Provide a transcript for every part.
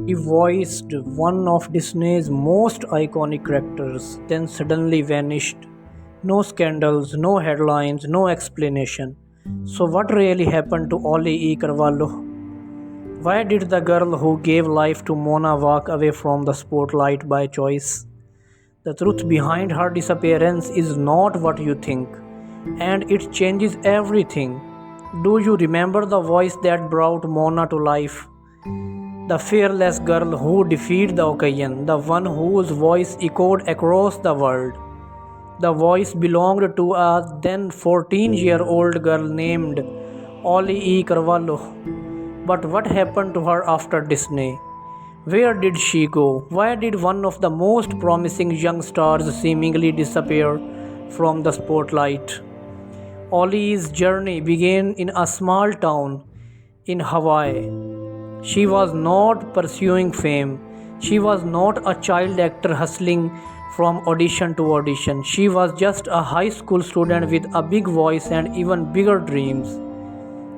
He voiced one of Disney's most iconic characters, then suddenly vanished. No scandals, no headlines, no explanation. So, what really happened to Auli'i Cravalho? Why did the girl who gave life to Moana walk away from the spotlight by choice? The truth behind her disappearance is not what you think, and it changes everything. Do you remember the voice that brought Mona to life? The fearless girl who defeated the occasion, the one whose voice echoed across the world. The voice belonged to a then 14-year-old girl named Auli'i Cravalho. But what happened to her after Disney? Where did she go? Why did one of the most promising young stars seemingly disappear from the spotlight? Ollie's journey began in a small town in Hawaii. She was not pursuing fame. She was not a child actor hustling from audition to audition. She was just a high school student with a big voice and even bigger dreams.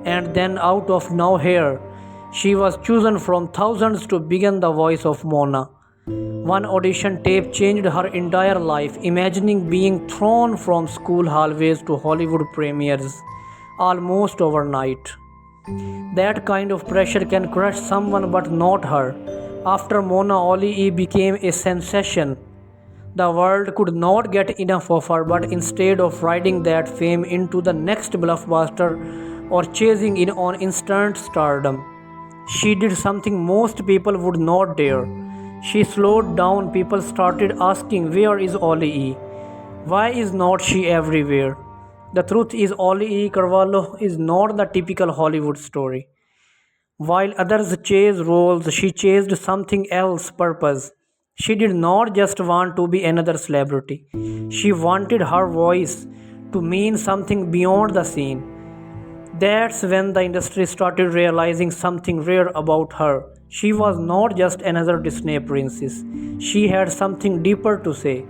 And then, out of nowhere, she was chosen from thousands to begin the voice of Mona. One audition tape changed her entire life, imagining being thrown from school hallways to Hollywood premieres almost overnight. That kind of pressure can crush someone, but not her. After Mona, Auli'i became a sensation. The world could not get enough of her, but instead of riding that fame into the next blockbuster or chasing in on instant stardom, she did something most people would not dare. She slowed down. People started asking, where is Auli'i? Why is not she everywhere? The truth is, Auli'i Cravalho is not the typical Hollywood story. While others chase roles, she chased something else purpose. She did not just want to be another celebrity. She wanted her voice to mean something beyond the scene. That's when the industry started realizing something rare about her. She was not just another Disney princess. She had something deeper to say.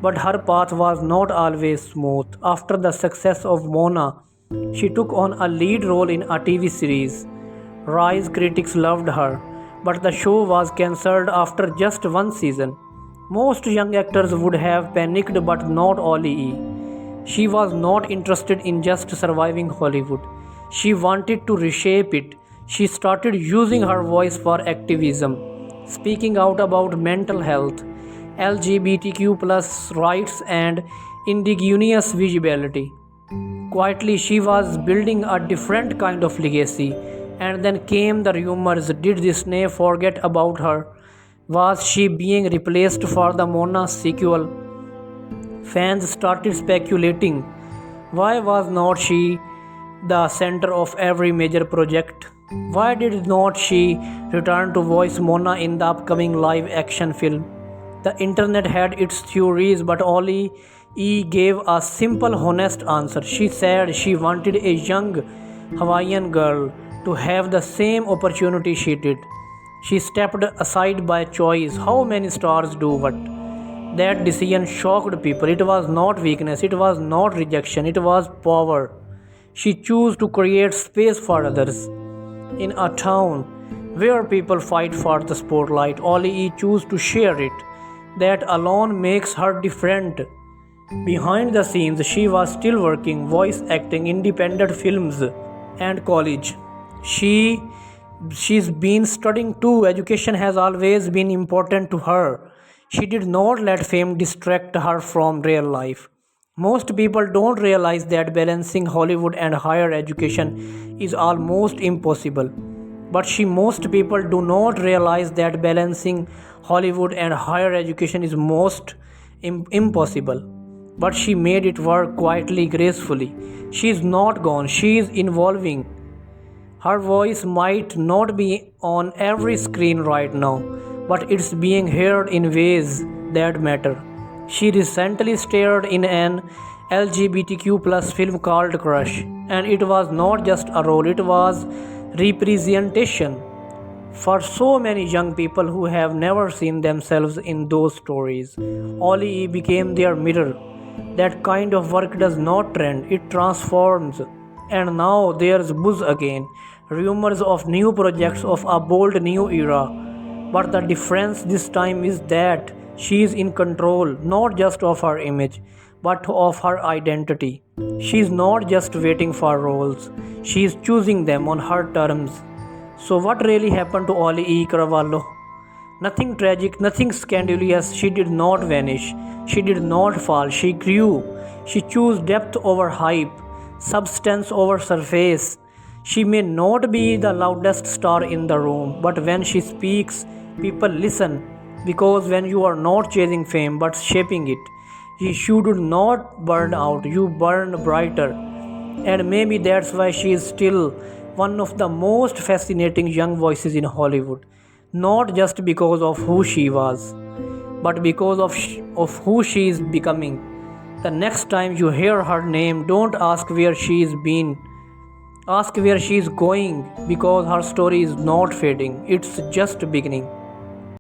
But her path was not always smooth. After the success of Mona, she took on a lead role in a TV series. Rise critics loved her, but the show was cancelled after just one season. Most young actors would have panicked, but not Auli'i. She was not interested in just surviving Hollywood. She wanted to reshape it. She started using her voice for activism, speaking out about mental health, LGBTQ plus rights, and indigenous visibility. Quietly, she was building a different kind of legacy. And then came the rumors. Did Disney forget about her? Was she being replaced for the Mona sequel? Fans started speculating. Why was not she the center of every major project? Why did not she return to voice Mona in the upcoming live action film? The internet had its theories, but Ollie E gave a simple, honest answer. She said she wanted a young Hawaiian girl to have the same opportunity she did. She stepped aside by choice. How many stars do what? That decision shocked people. It was not weakness, it was not rejection, it was power. She chose to create space for others. In a town where people fight for the spotlight, Auli'i chose to share it. That alone makes her different. Behind the scenes, she was still working, voice acting, independent films, and college. She she's been studying too. Education has always been important to her. She did not let fame distract her from real life. Most people don't realize that balancing Hollywood and higher education is almost impossible. But most people do not realize that balancing Hollywood and higher education is most impossible. But she made it work quietly, gracefully. She is not gone, she is evolving. Her voice might not be on every screen right now, but it's being heard in ways that matter. She recently starred in an LGBTQ plus film called Crush, and it was not just a role, it was representation for so many young people who have never seen themselves in those stories. Ollie became their mirror. That kind of work does not trend, it transforms. And now there's buzz again. Rumors of new projects of a bold new era. But the difference this time is that she is in control not just of her image but of her identity. She is not just waiting for roles, she is choosing them on her terms. So, what really happened to Auli'i Cravalho? Nothing tragic, nothing scandalous. She did not vanish. She did not fall. She grew. She chose depth over hype, substance over surface. She may not be the loudest star in the room, but when she speaks, people listen. Because when you are not chasing fame but shaping it, you do not burn out, you burn brighter. And maybe that's why she is still one of the most fascinating young voices in Hollywood. Not just because of who she was, but because of who she is becoming. The next time you hear her name, don't ask where she is been. Ask where she is going because her story is not fading, it's just beginning.